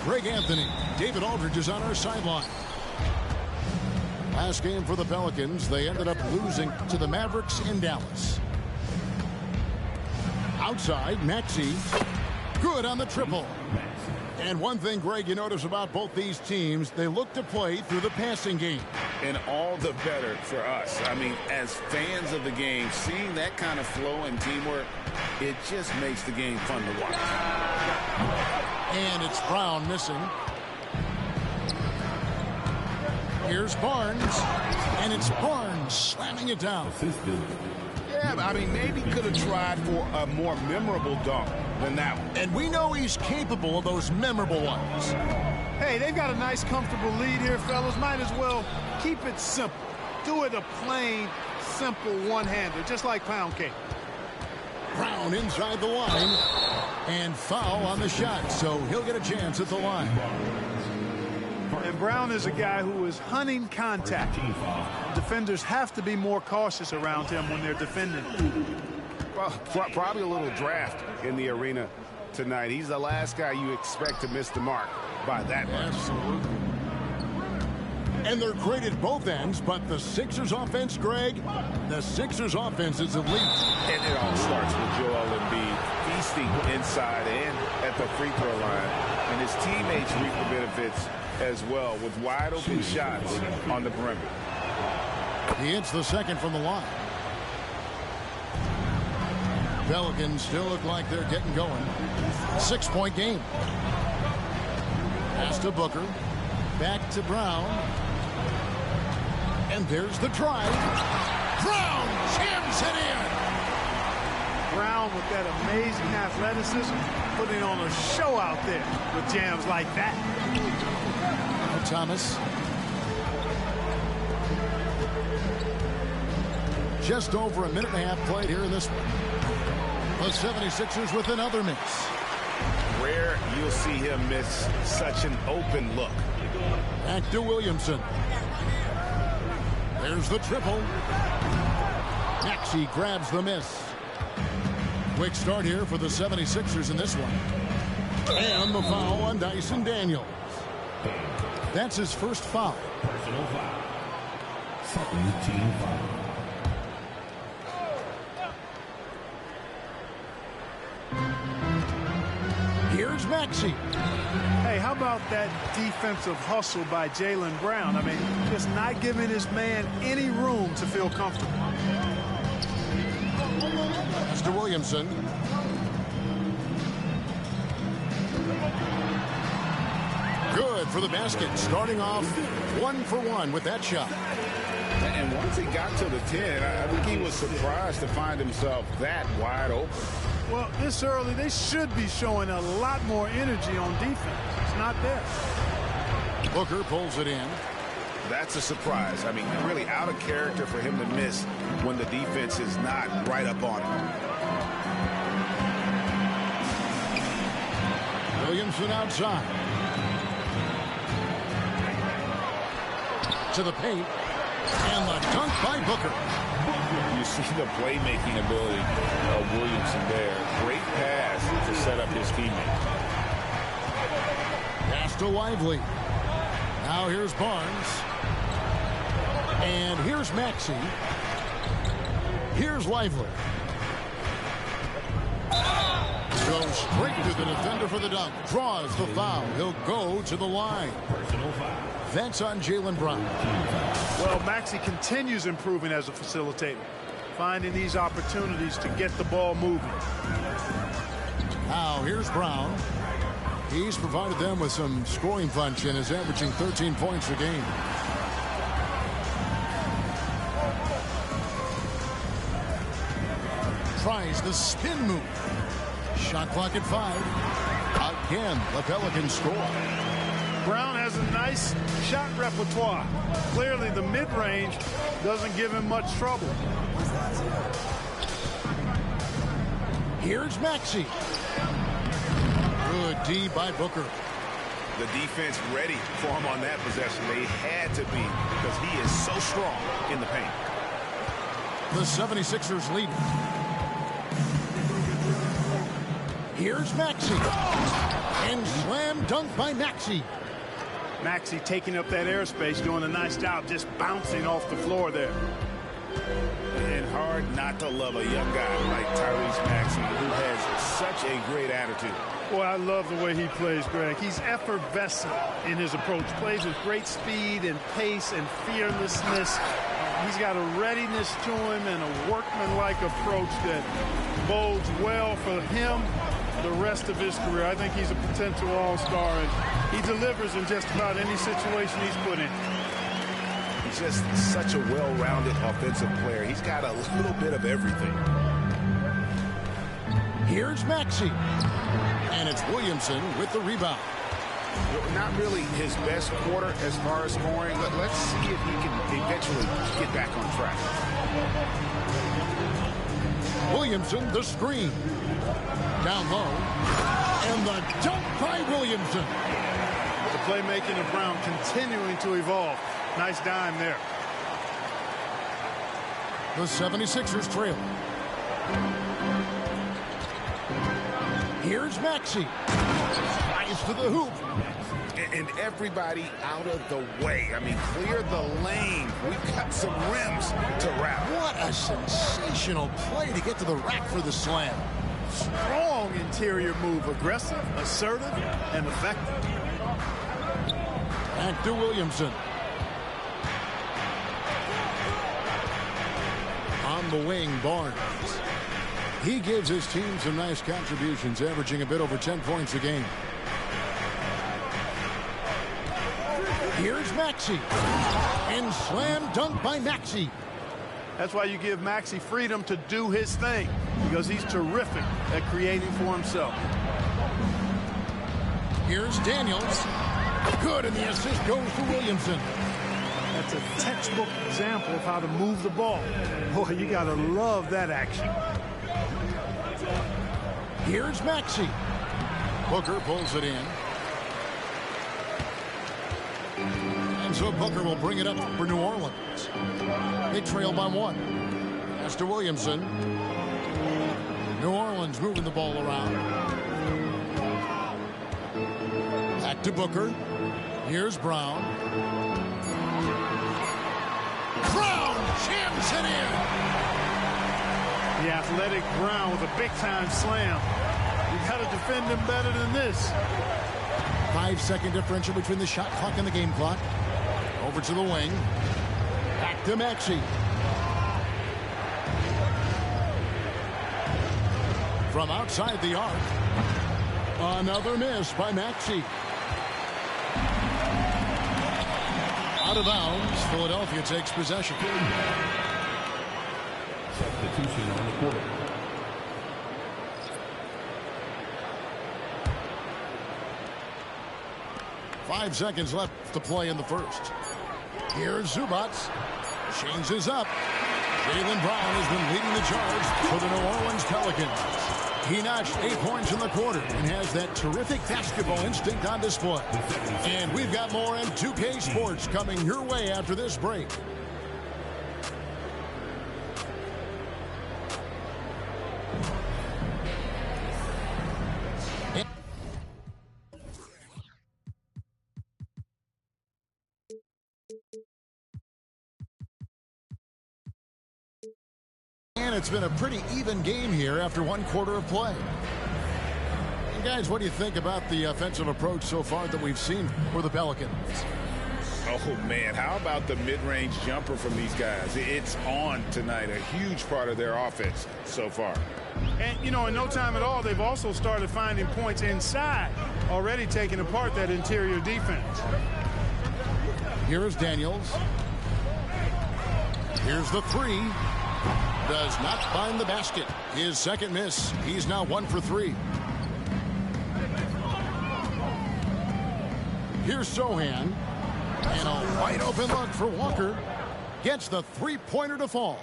Greg Anthony. David Aldridge is on our sideline. Last game for the Pelicans, they ended up losing to the Mavericks in Dallas. Outside, Maxey. Good on the triple. And one thing, Greg, you notice about both these teams, they look to play through the passing game. And all the better for us. I mean, as fans of the game, seeing that kind of flow and teamwork, it just makes the game fun to watch. And it's Brown missing. Here's Barnes. And it's Barnes slamming it down. Yeah, I mean, maybe could have tried for a more memorable dunk than that one. And we know he's capable of those memorable ones. Hey, they've got a nice, comfortable lead here, fellas. Might as well keep it simple. Do it a plain, simple one-hander, just like pound cake. Brown inside the line. And foul on the shot, so he'll get a chance at the line. And Brown is a guy who is hunting contact. Defenders have to be more cautious around him when they're defending. Well, probably a little draft in the arena tonight. He's the last guy you expect to miss the mark by that much. Absolutely. And they're great at both ends, but the Sixers offense, Greg, the Sixers offense is elite. And it all starts with Joel Embiid feasting inside and at the free throw line. And his teammates reap the benefits as well with wide open shots on the perimeter. He hits the second from the line. Pelicans still look like they're getting going. 6-point game. Pass to Booker. Back to Brown. And there's the drive. Brown jams it in. Brown with that amazing athleticism, putting on a show out there with jams like that. Now Thomas. Just over a minute and a half played here in this one. The 76ers with another miss. Rare you'll see him miss such an open look. Back to Williamson. There's the triple. Maxey grabs the miss. Quick start here for the 76ers in this one. And the foul on Dyson Daniels. That's his first foul. Personal foul. Second team foul. Here's Maxey. Hey, how about that defensive hustle by Jaylen Brown? I mean, just not giving his man any room to feel comfortable. Mr. Williamson. Good for the basket. Starting off 1 for 1 with that shot. And once he got to the 10, I think he was surprised to find himself that wide open. Well, this early, they should be showing a lot more energy on defense. It's not there. Booker pulls it in. That's a surprise. I mean, really out of character for him to miss when the defense is not right up on him. Williamson outside. To the paint. And the dunk by Booker. You see the playmaking ability of Williamson there. Great pass to set up his teammate. Pass to Lively. Now here's Barnes. And here's Maxey. Here's Lively. Goes straight to the defender for the dunk. Draws the foul. He'll go to the line. Personal foul. That's on Jaylen Brown. Well, Maxey continues improving as a facilitator, finding these opportunities to get the ball moving. Now here's Brown. He's provided them with some scoring punch and is averaging 13 points a game. Tries the spin move. Shot clock at 5. Again, the Pelicans score. Brown has a nice shot repertoire. Clearly, the mid-range doesn't give him much trouble. Here's Maxey. Good D by Booker. The defense ready for him on that possession. They had to be because he is so strong in the paint. The 76ers lead. Here's Maxey. And slam dunk by Maxey. Maxey taking up that airspace, doing a nice job just bouncing off the floor there. And hard not to love a young guy like Tyrese Maxey, who has such a great attitude. Boy, I love the way he plays, Greg. He's effervescent in his approach. Plays with great speed and pace and fearlessness. He's got a readiness to him and a workmanlike approach that bodes well for him the rest of his career. I think he's a potential all-star, and he delivers in just about any situation he's put in. He's just such a well-rounded offensive player. He's got a little bit of everything. Here's Maxey. And it's Williamson with the rebound. Not really his best quarter as far as scoring, but let's see if he can eventually get back on track. Williamson, the screen. Down low. And the dunk by Williamson. The playmaking of Brown continuing to evolve. Nice dime there. The 76ers trail. Here's Maxey. Rise to the hoop. And everybody out of the way. I mean, clear the lane. We've got some rims to wrap. What a sensational play to get to the rack for the slam. Strong interior move. Aggressive, assertive, and effective. Back to Williamson. On the wing, Barnes. He gives his team some nice contributions, averaging a bit over 10 points a game. Here's Maxey. And slam dunk by Maxey. That's why you give Maxey freedom to do his thing, because he's terrific at creating for himself. Here's Daniels. Good, and the assist goes to Williamson. That's a textbook example of how to move the ball. Boy, you got to love that action. Here's Maxey. Booker pulls it in. And so Booker will bring it up for New Orleans. They trail by one. Pass to Williamson. New Orleans moving the ball around. Back to Booker. Here's Brown. Brown jams it in. The athletic Brown with a big-time slam. You got to defend him better than this. 5-second differential between the shot clock and the game clock. Over to the wing. Back to Maxey. From outside the arc. Another miss by Maxey. Out of bounds. Philadelphia takes possession. Substitution on the court. Five seconds left to play in the first. Here's Zubac. Changes up. Jaylen Brown has been leading the charge for the New Orleans Pelicans. He notched 8 points in the quarter and has that terrific basketball instinct on display. And we've got more M2K Sports coming your way after this break. And it's been a pretty even game here after one quarter of play. And guys, what do you think about the offensive approach so far that we've seen for the Pelicans? Oh, man, how about the mid-range jumper from these guys? It's on tonight, a huge part of their offense so far. And, you know, in no time at all, they've also started finding points inside, already taking apart that interior defense. Here is Daniels. Here's the three. Does not find the basket. His second miss. He's now 1 for 3. Here's Sohan. And a wide open look for Walker. Gets the three-pointer to fall.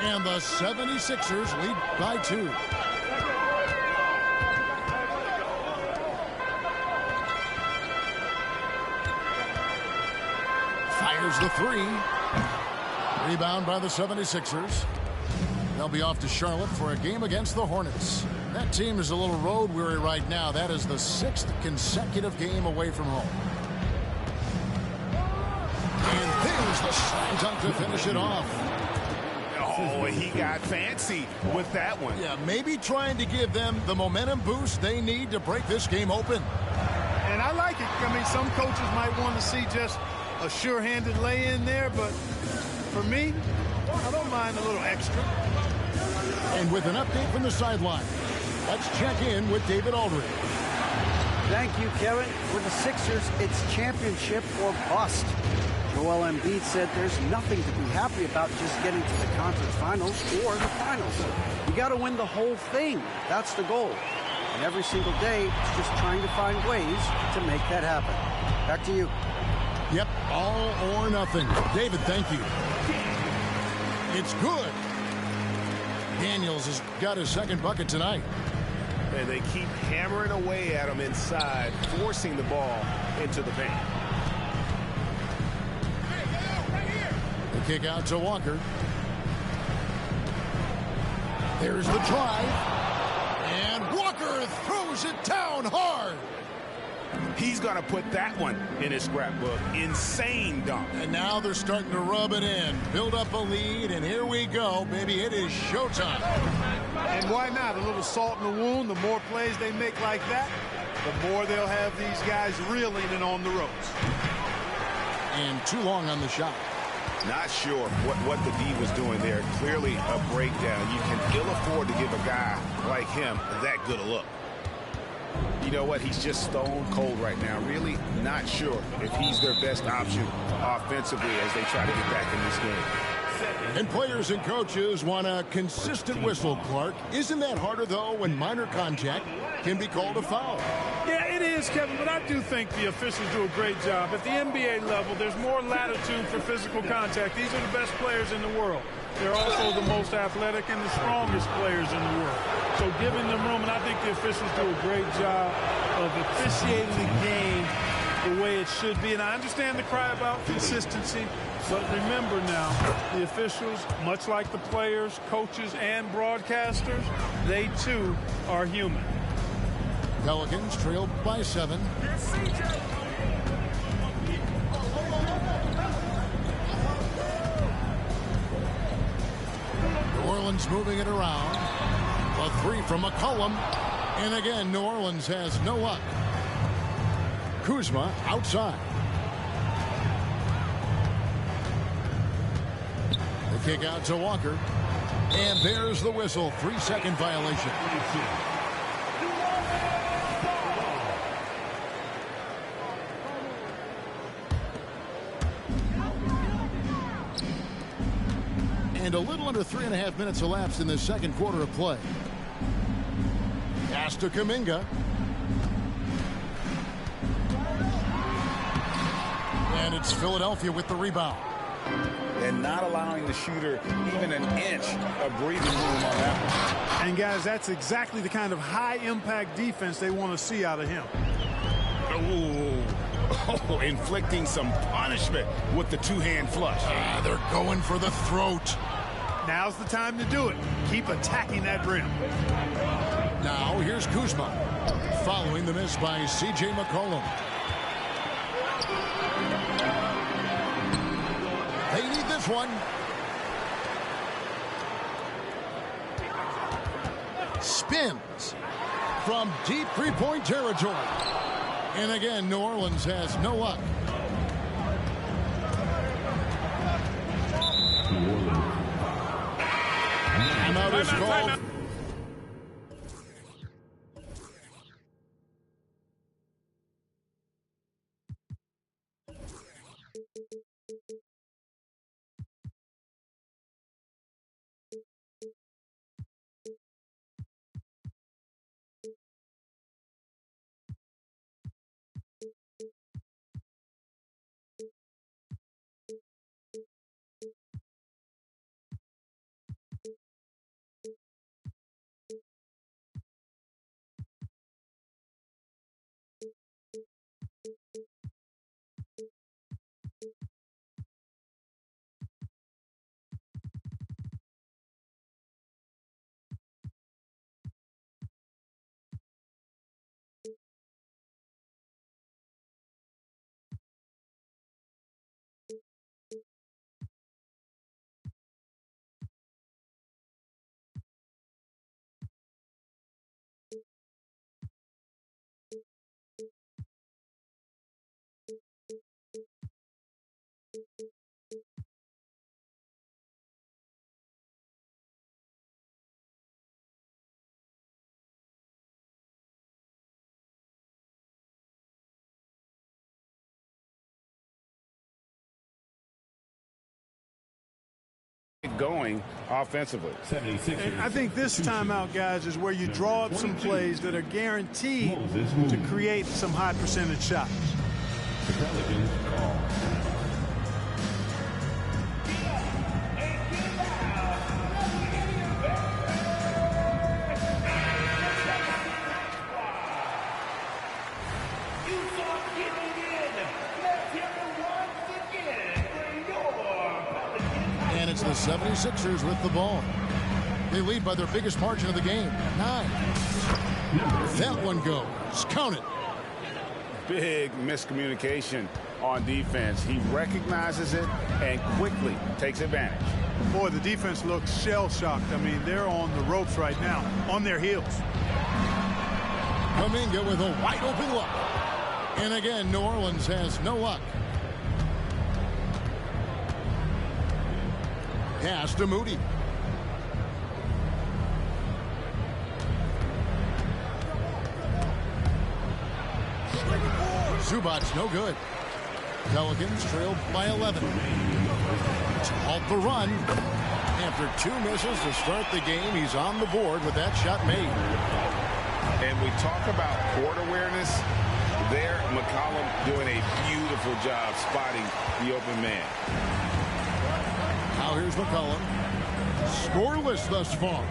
And the 76ers lead by 2. Fires the three. Rebound by the 76ers. They'll be off to Charlotte for a game against the Hornets. That team is a little road weary right now. That is the 6th consecutive game away from home. And there's the slam dunk to finish it off. Oh, he got fancy with that one. Yeah, maybe trying to give them the momentum boost they need to break this game open. And I like it. I mean, some coaches might want to see just a sure-handed lay-in there, but for me, I don't mind a little extra. And with an update from the sideline, let's check in with David Aldridge. Thank you, Kevin. For the Sixers, it's championship or bust. Joel Embiid said there's nothing to be happy about just getting to the conference finals or the finals. You got to win the whole thing. That's the goal. And every single day, it's just trying to find ways to make that happen. Back to you. Yep, all or nothing. David, thank you. It's good. Daniels has got his second bucket tonight. And they keep hammering away at him inside, forcing the ball into the paint. The kick out to Walker. There's the drive. And Walker throws it down hard. He's going to put that one in his scrapbook. Insane dunk. And now they're starting to rub it in. Build up a lead, and here we go, baby. It is showtime. And why not? A little salt in the wound. The more plays they make like that, the more they'll have these guys reeling and on the ropes. And too long on the shot. Not sure what the D was doing there. Clearly a breakdown. You can ill afford to give a guy like him that good a look. You know what? He's just stone cold right now. Really not sure if he's their best option offensively as they try to get back in this game. And players and coaches want a consistent whistle, Clark. Isn't that harder, though, when minor contact can be called a foul? Yeah, it is, Kevin, but I do think the officials do a great job. At the NBA level, there's more latitude for physical contact. These are the best players in the world. They're also the most athletic and the strongest players in the world. So giving them room, and I think the officials do a great job of officiating the game the way it should be. And I understand the cry about consistency, but remember now, the officials, much like the players, coaches, and broadcasters, they too are human. Pelicans trailed by 7. New Orleans moving it around. A 3 from McCollum. And again, New Orleans has no luck. Kuzma outside. The kick out to Walker. And there's the whistle. 3-second violation. And a little under 3.5 minutes elapsed in the second quarter of play. Pass to Kuminga. And it's Philadelphia with the rebound. And not allowing the shooter even an inch of breathing room on that one. And, guys, that's exactly the kind of high-impact defense they want to see out of him. Oh, inflicting some punishment with the two-hand flush. They're going for the throat. Now's the time to do it. Keep attacking that rim. Now here's Kuzma, following the miss by C.J. McCollum. They need this one. Spins from deep three-point territory. And again, New Orleans has no luck. Timeout is called. going offensively. 76ers. And I think this timeout, guys, is where you draw up some plays that are guaranteed to create some high percentage shots. The Pelicans call. And it's the 76ers with the ball. They lead by their biggest margin of the game, 9. That one goes. Count it. Big miscommunication on defense. He recognizes it and quickly takes advantage. Boy, the defense looks shell-shocked. I mean, they're on the ropes right now, on their heels. Kuminga with a wide open look. And again, New Orleans has no luck. Pass to Moody. Zubac's no good. Pelicans trailed by 11. To halt the run. After 2 misses to start the game, he's on the board with that shot made. And we talk about court awareness. There, McCollum doing a beautiful job spotting the open man. Now here's McCollum. Scoreless thus far.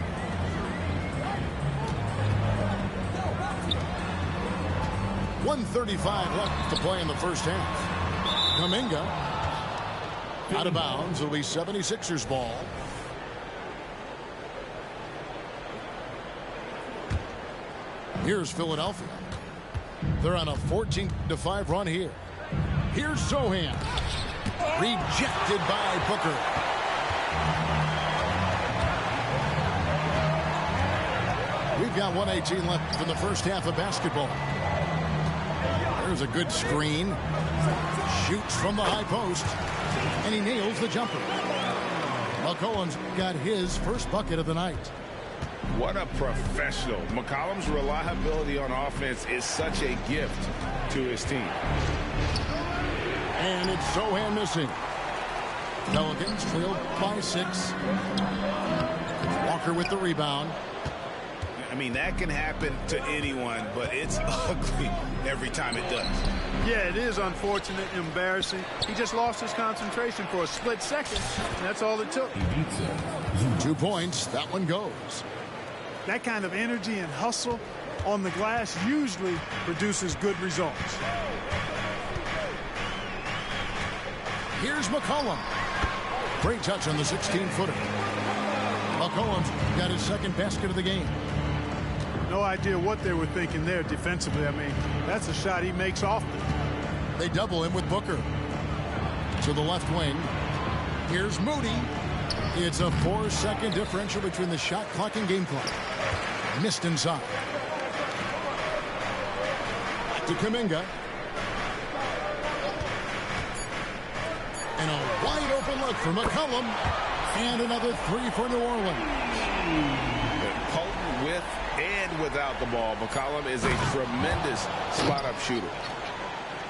.135 left to play in the first half. Kuminga out of bounds. It'll be 76ers ball. Here's Philadelphia. They're on a 14-5 run here. Here's Zohan. Rejected by Booker. We've got 1:18 left in the first half of basketball. There's a good screen. Shoots from the high post. And he nails the jumper. McCollum's got his first bucket of the night. What a professional. McCollum's reliability on offense is such a gift to his team. And it's Zohan missing. Pelicans trailed by 6. Walker with the rebound. I mean, that can happen to anyone, but it's ugly every time it does. Yeah, it is unfortunate, embarrassing. He just lost his concentration for a split second, and that's all it took. 2 points. That one goes. That kind of energy and hustle on the glass usually produces good results. Here's McCollum. Great touch on the 16-footer. McCollum's got his second basket of the game. No idea what they were thinking there defensively. I mean, that's a shot he makes often. They double him with Booker. To the left wing. Here's Moody. It's a 4-second differential between the shot clock and game clock. Missed inside. Back to Kuminga. And a wide open look for McCollum. And another 3 for New Orleans. Potent with and without the ball. McCollum is a tremendous spot-up shooter.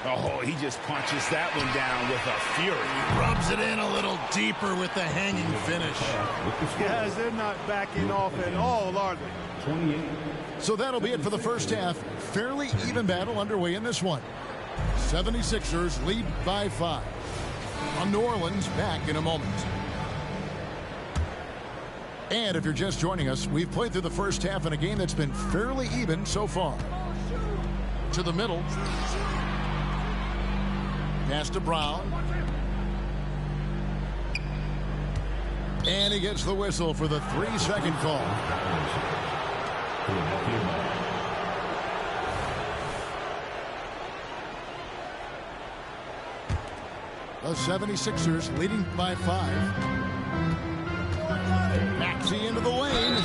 Oh, he just punches that one down with a fury. He rubs it in a little deeper with the hanging finish. Guys, they're not backing off at all, are they? 28. So that'll be it for the first half. Fairly even battle underway in this one. 76ers lead by 5. On New Orleans, back in a moment. And if you're just joining us, we've played through the first half in a game that's been fairly even so far. To the middle. Pass to Brown. And he gets the whistle for the 3-second call. The 76ers leading by 5. Maxey into the lane.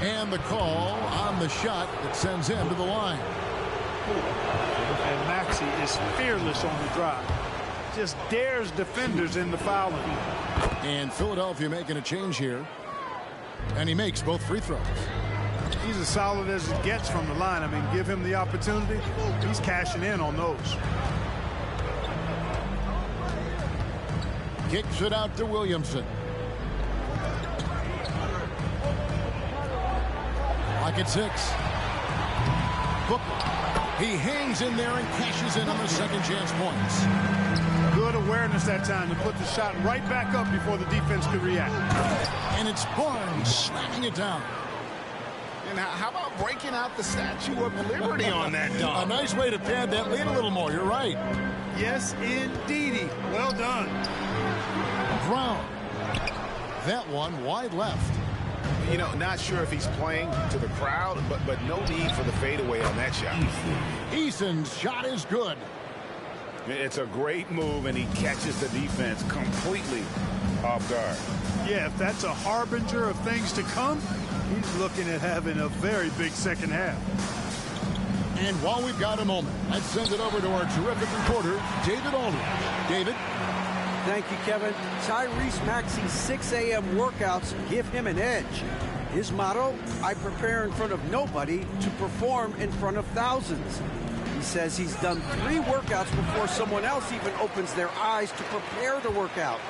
And the call on the shot that sends him to the line. And Maxey is fearless on the drive. Just dares defenders in the foul line. And Philadelphia making a change here. And he makes both free throws. He's as solid as it gets from the line. I mean, give him the opportunity. He's cashing in on those. Kicks it out to Williamson. Clock at 6. Booker. He hangs in there and cashes in on the second chance points. Good awareness that time to put the shot right back up before the defense could react. And it's Barnes slamming it down. And how about breaking out the Statue of Liberty on that dunk? A nice way to pad that lead a little more. You're right. Yes, indeedy. Well done. Brown. That one wide left. You know, not sure if he's playing to the crowd, but no need for the fadeaway on that shot. Eason's shot is good. It's a great move, and he catches the defense completely off guard. Yeah, if that's a harbinger of things to come, he's looking at having a very big second half. And while we've got a moment, let's send it over to our terrific reporter, David Aldridge. David? Thank you, Kevin. Tyrese Maxey's 6 a.m. workouts give him an edge. His motto, I prepare in front of nobody to perform in front of thousands. He says he's done 3 workouts before someone else even opens their eyes to prepare to work out.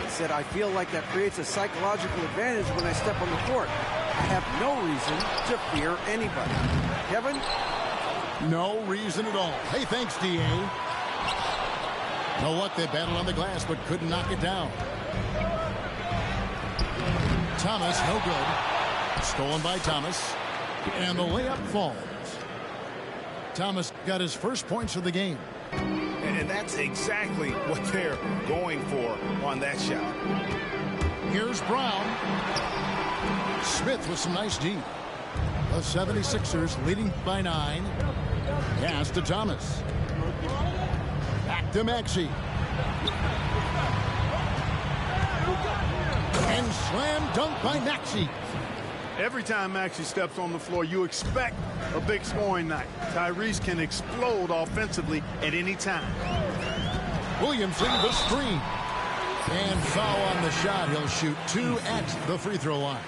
He said, I feel like that creates a psychological advantage when I step on the court. I have no reason to fear anybody. Kevin? No reason at all. Hey, thanks, D.A. Know what? They battled on the glass, but couldn't knock it down. Thomas, no good. Stolen by Thomas. And the layup falls. Thomas got his first points of the game. And that's exactly what they're going for on that shot. Here's Brown. Smith with some nice D. The 76ers leading by 9. Pass to Thomas. Back to Maxey. And slam dunk by Maxey. Every time Maxey steps on the floor, you expect a big scoring night. Tyrese can explode offensively at any time. Williamson, the screen. And foul on the shot. He'll shoot 2 at the free throw line.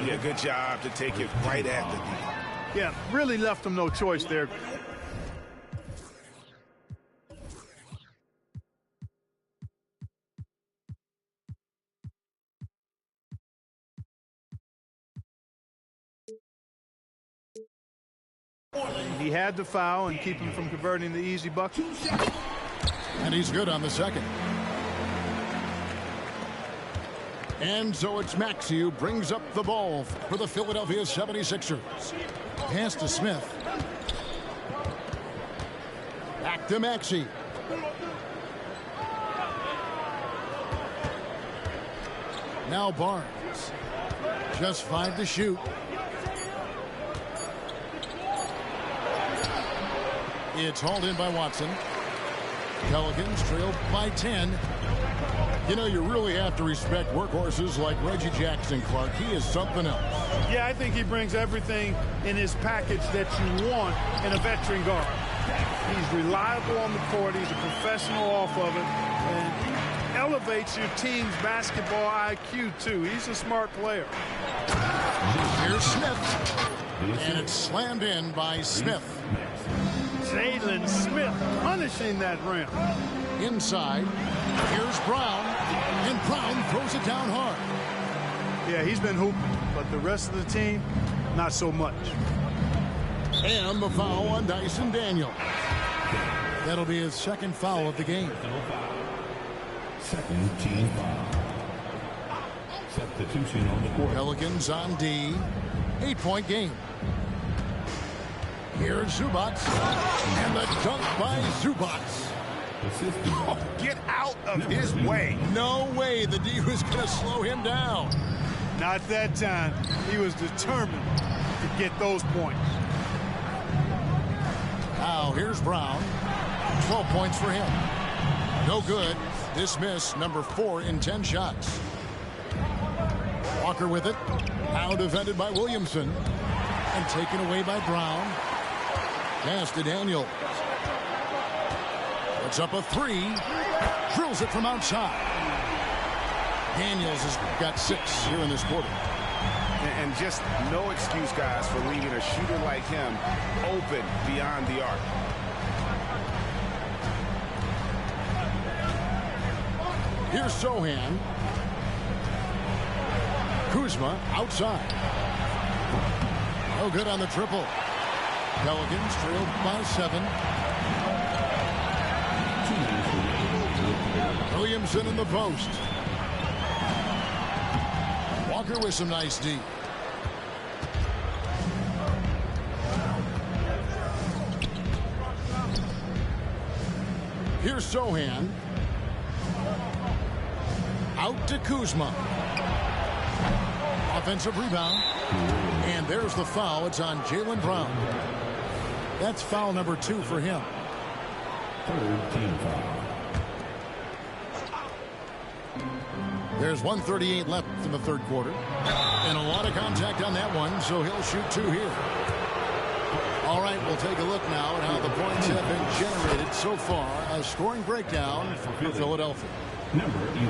Yeah, good job to take it right at the D. Yeah, really left him no choice there. He had the foul and keep him from converting the easy bucket. And he's good on the second. And so it's Maxey who brings up the ball for the Philadelphia 76ers. Pass to Smith. Back to Maxey. Now Barnes. Just 5 to shoot. It's hauled in by Watson. Pelicans trail by 10. You know, you really have to respect workhorses like Reggie Jackson Clark. He is something else. Yeah, I think he brings everything in his package that you want in a veteran guard. He's reliable on the court. He's a professional off of it. And he elevates your team's basketball IQ, too. He's a smart player. Here's Smith. And it's slammed in by Smith. Jalen Smith punishing that rim. Inside. Here's Brown. And Brown throws it down hard. Yeah, he's been hooping, but the rest of the team, not so much. And the foul on Dyson Daniels. That'll be his second foul of the game. Second team foul. Substitution on the court. Pelicans on D. 8-point game. Here's Zubats. And the dunk by Zubats. Oh, get out of his way. No way the D was going to slow him down. Not that time. He was determined to get those points. Now here's Brown. 12 points for him. No good. This miss, number 4 in 10 shots. Walker with it. Now defended by Williamson. And taken away by Brown. Pass to Daniels. Puts up a 3. Drills it from outside. Daniels has got 6 here in this quarter. And just no excuse, guys, for leaving a shooter like him open beyond the arc. Here's Sohan. Kuzma outside. No good on the triple. Pelicans trailed by 7. Williamson in the post. Walker with some nice D. Here's Sohan. Out to Kuzma. Offensive rebound. And there's the foul. It's on Jaylen Brown. That's foul number 2 for him. Third team foul. There's 1:38 left in the third quarter. And a lot of contact on that one, so he'll shoot 2 here. All right, we'll take a look now at how the points have been generated so far. A scoring breakdown for Philadelphia.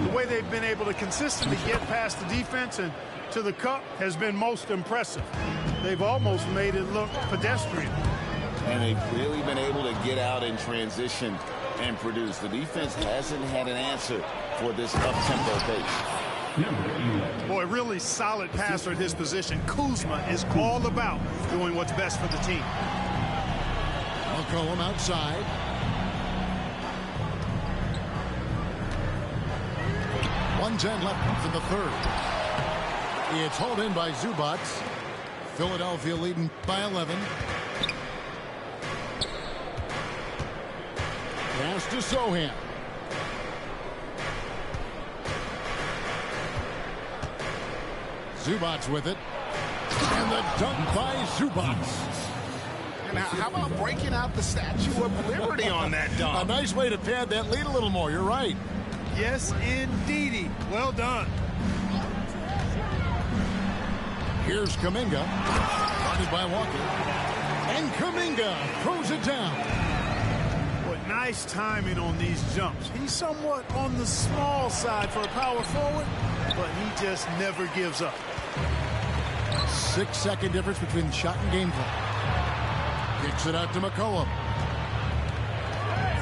The way they've been able to consistently get past the defense and to the cup has been most impressive. They've almost made it look pedestrian. And they've really been able to get out in transition and produce. The defense hasn't had an answer for this up-tempo pace. Boy, really solid passer at his position. Kuzma is all about doing what's best for the team. McCollum outside. .110 left in the third. It's hauled in by Zubac. Philadelphia leading by 11. Pass to Sohan. Zubac with it. And the dunk by Zubac. Now, how about breaking out the Statue of Liberty on that dunk? A nice way to pad that lead a little more. You're right. Yes, indeedy. Well done. Here's Kuminga. Guarded by Walker. And Kuminga throws it down. What nice timing on these jumps. He's somewhat on the small side for a power forward, but he just never gives up. 6-second difference between shot and game clock. Kicks it out to McCollum.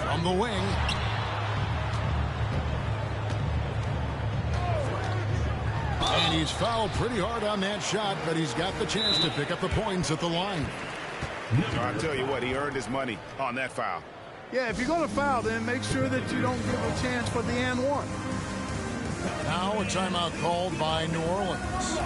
From the wing. And he's fouled pretty hard on that shot, but he's got the chance to pick up the points at the line. I'll tell you what, he earned his money on that foul. Yeah, if you're going to foul, then make sure that you don't give a chance for the and one. Now a timeout called by New Orleans.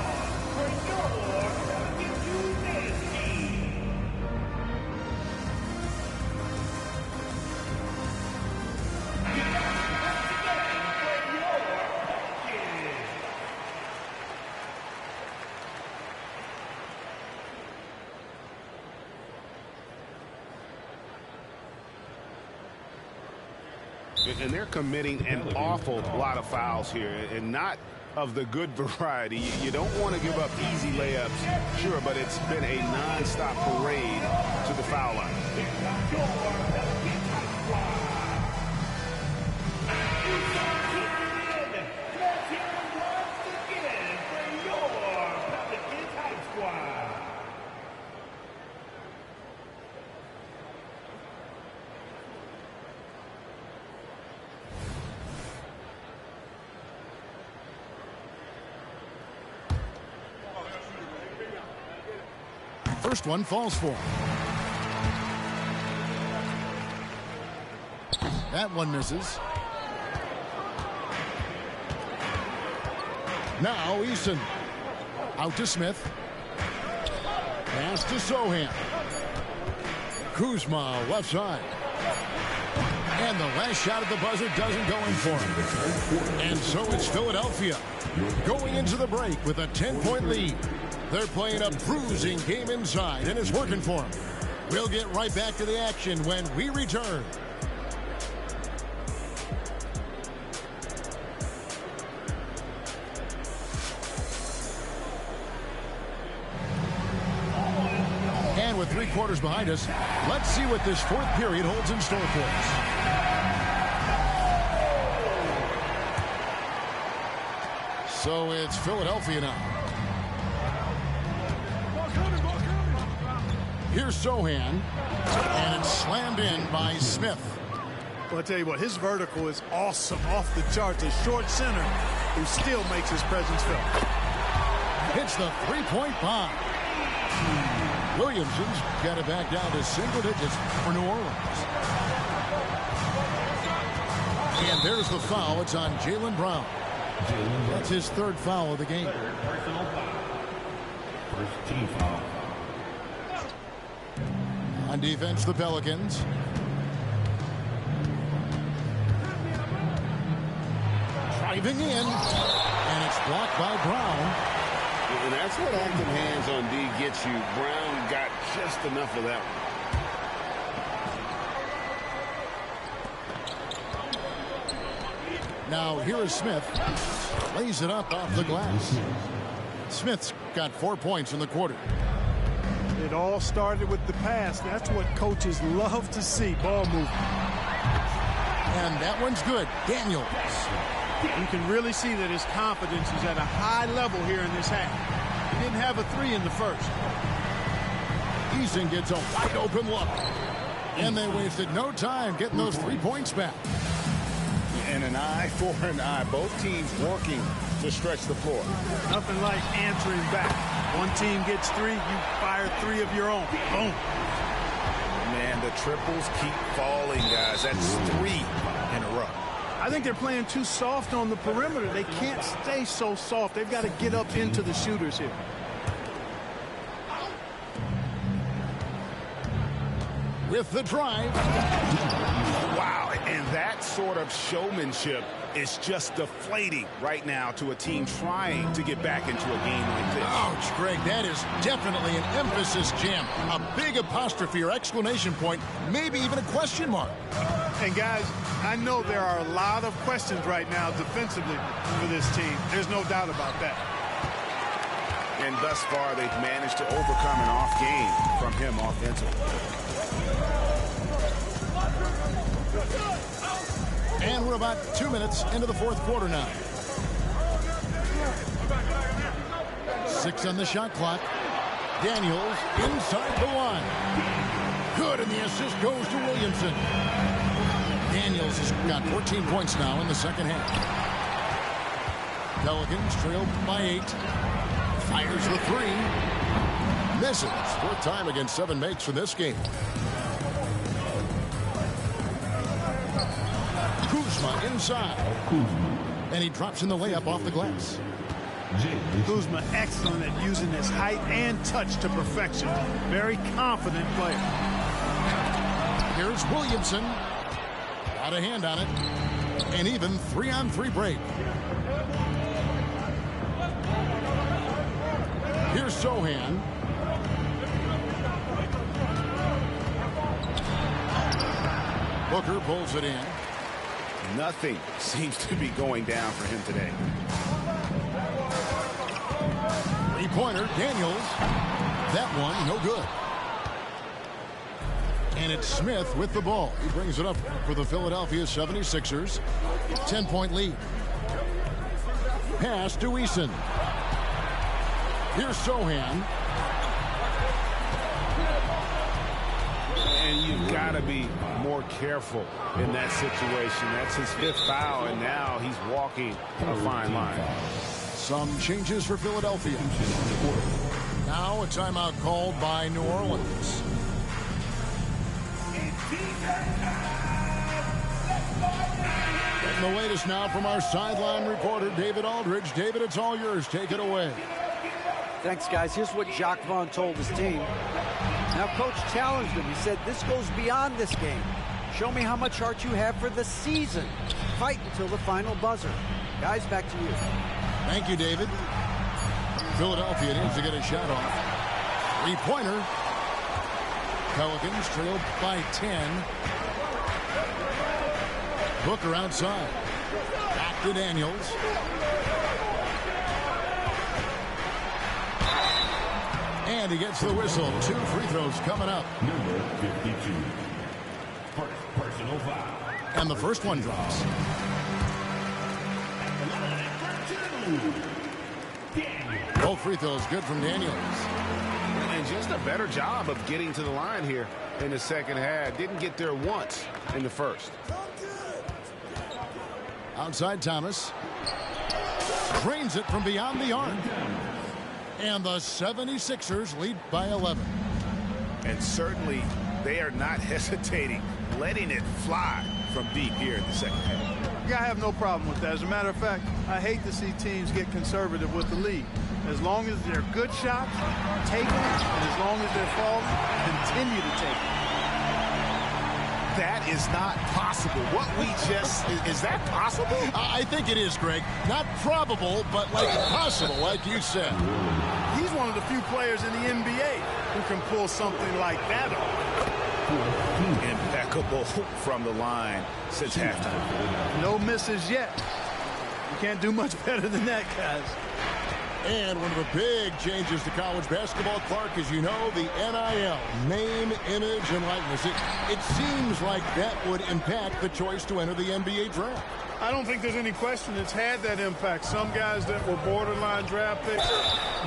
And they're committing an awful lot of fouls here, and not of the good variety. You don't want to give up easy layups, sure, but it's been a non-stop parade to the foul line. First one falls for him. That one misses. Now Eason. Out to Smith. Pass to Sohan. Kuzma left side. And the last shot at the buzzer doesn't go in for him. And so it's Philadelphia going into the break with a 10-point lead. They're playing a bruising game inside, and it's working for them. We'll get right back to the action when we return. And with 3 quarters behind us, let's see what this fourth period holds in store for us. So it's Philadelphia now. Here's Sohan, and it's slammed in by Smith. Well, I tell you what, his vertical is awesome, off the charts. A short center who still makes his presence felt. Hits the three-point bomb. Williamson's got it back down to single digits for New Orleans. And there's the foul. It's on Jaylen Brown. That's his third foul of the game. Personal foul. First team foul. On defense, the Pelicans. Driving in. And it's blocked by Brown. And that's what active hands on D gets you. Brown got just enough of that one. Now here is Smith. Lays it up off the glass. Smith's got 4 points in the quarter. It all started with the pass. That's what coaches love to see, ball movement. And that one's good. Daniels. You can really see that his confidence is at a high level here in this half. He didn't have a three in the first. Eason gets a wide open look. And they wasted no time getting those 3 points back. And an eye for an eye. Both teams working to stretch the floor. Nothing like answering back. One team gets three, you fire three of your own. Boom. Man, the triples keep falling, guys. That's 3 in a row. I think they're playing too soft on the perimeter. They can't stay so soft. They've got to get up into the shooters here. With the drive. Wow, and that sort of showmanship is just deflating right now to a team trying to get back into a game like this. Ouch, Greg, that is definitely an emphasis jam. A big apostrophe or exclamation point, maybe even a question mark. And guys, I know there are a lot of questions right now defensively for this team. There's no doubt about that. And thus far, they've managed to overcome an off game from him offensively. And we're about 2 minutes into the fourth quarter now. 6 on the shot clock. Daniels inside the line. Good, and the assist goes to Williamson. Daniels has got 14 points now in the second half. Pelicans trail by 8. Fires the 3. Misses. Fourth time against 7 makes for this game. Kuzma inside. And he drops in the layup off the glass. Kuzma excellent at using his height and touch to perfection. Very confident player. Here's Williamson. Got a hand on it. And even 3-on-3 break. Here's Sohan. Booker pulls it in. Nothing seems to be going down for him today. Three-pointer, Daniels. That one, no good. And it's Smith with the ball. He brings it up for the Philadelphia 76ers. 10-point lead. Pass to Eason. Here's Sohan. And you've got to be more careful in that situation. That's his 5th foul, and now he's walking a fine line. Some changes for Philadelphia. Now a timeout called by New Orleans. Getting the latest now from our sideline reporter, David Aldridge. David, it's all yours. Take it away. Thanks, guys. Here's what Jacques Vaughn told his team. Now, Coach challenged him. He said, this goes beyond this game. Show me how much heart you have for the season. Fight until the final buzzer. Guys, back to you. Thank you, David. Philadelphia needs to get a shot off. Three-pointer. Pelicans trailed by 10. Booker outside. Back to Daniels. And he gets the whistle. 2 free throws coming up. Number 52. Personal foul. And the first one drops. Both free throws good from Daniels. And just a better job of getting to the line here in the second half. Didn't get there once in the first. Outside Thomas. Drains it from beyond the arc. And the 76ers lead by 11. And certainly they are not hesitating, letting it fly from deep here in the second half. Yeah, I have no problem with that. As a matter of fact, I hate to see teams get conservative with the lead. As long as they're good shots, take them, and as long as they're falling, continue to take them. That is not possible. What we just, is that possible? I think it is, Greg. Not probable, but like possible, like you said. He's one of the few players in the NBA who can pull something like that off. Impeccable from the line since halftime. No misses yet. You can't do much better than that, guys. And one of the big changes to college basketball, Clark, as you know, the NIL, name, image, and likeness. It seems like that would impact the choice to enter the NBA draft. I don't think there's any question it's had that impact. Some guys that were borderline draft picks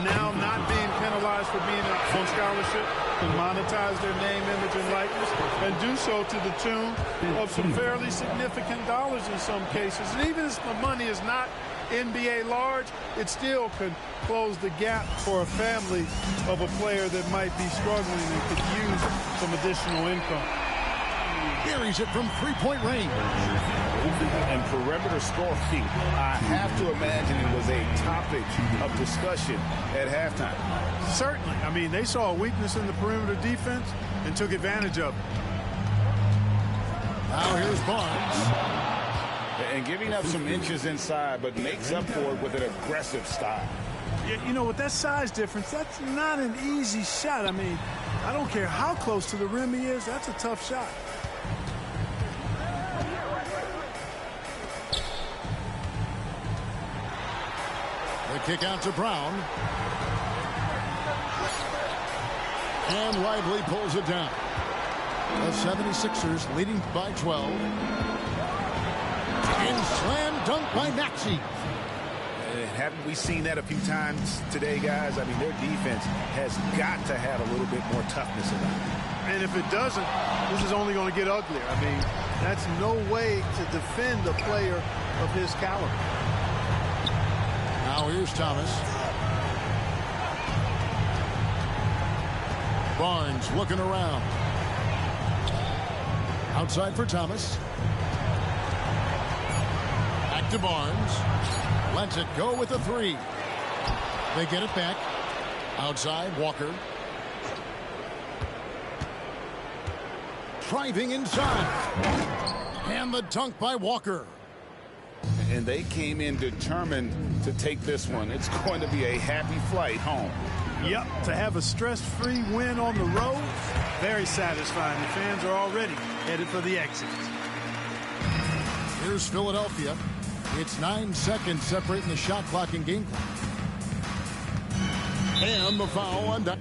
now not being penalized for being on scholarship can monetize their name, image, and likeness and do so to the tune of some fairly significant dollars in some cases. And even if the money is not NBA large, it still could close the gap for a family of a player that might be struggling and could use some additional income. Carries it from three-point range. And perimeter scoring, I have to imagine it was a topic of discussion at halftime. Certainly. I mean, they saw a weakness in the perimeter defense and took advantage of it. Now here's Barnes. And giving up some inches inside, but makes up for it with an aggressive style. You know, with that size difference, that's not an easy shot. I mean, I don't care how close to the rim he is, that's a tough shot. The kick out to Brown. And Lively pulls it down. The 76ers leading by 12. And slam dunk by Maxey. Haven't we seen that a few times today, guys? I mean, their defense has got to have a little bit more toughness about it. And if it doesn't, this is only going to get uglier. I mean, that's no way to defend a player of his caliber. Now here's Thomas. Barnes looking around. Outside for Thomas. Back to Barnes. Lets it go with a three. They get it back. Outside, Walker. Driving inside. And the dunk by Walker. And they came in determined to take this one. It's going to be a happy flight home. Yep, to have a stress-free win on the road, very satisfying. The fans are already headed for the exit. Here's Philadelphia. It's 9 seconds separating the shot clock and game clock. And the foul on that.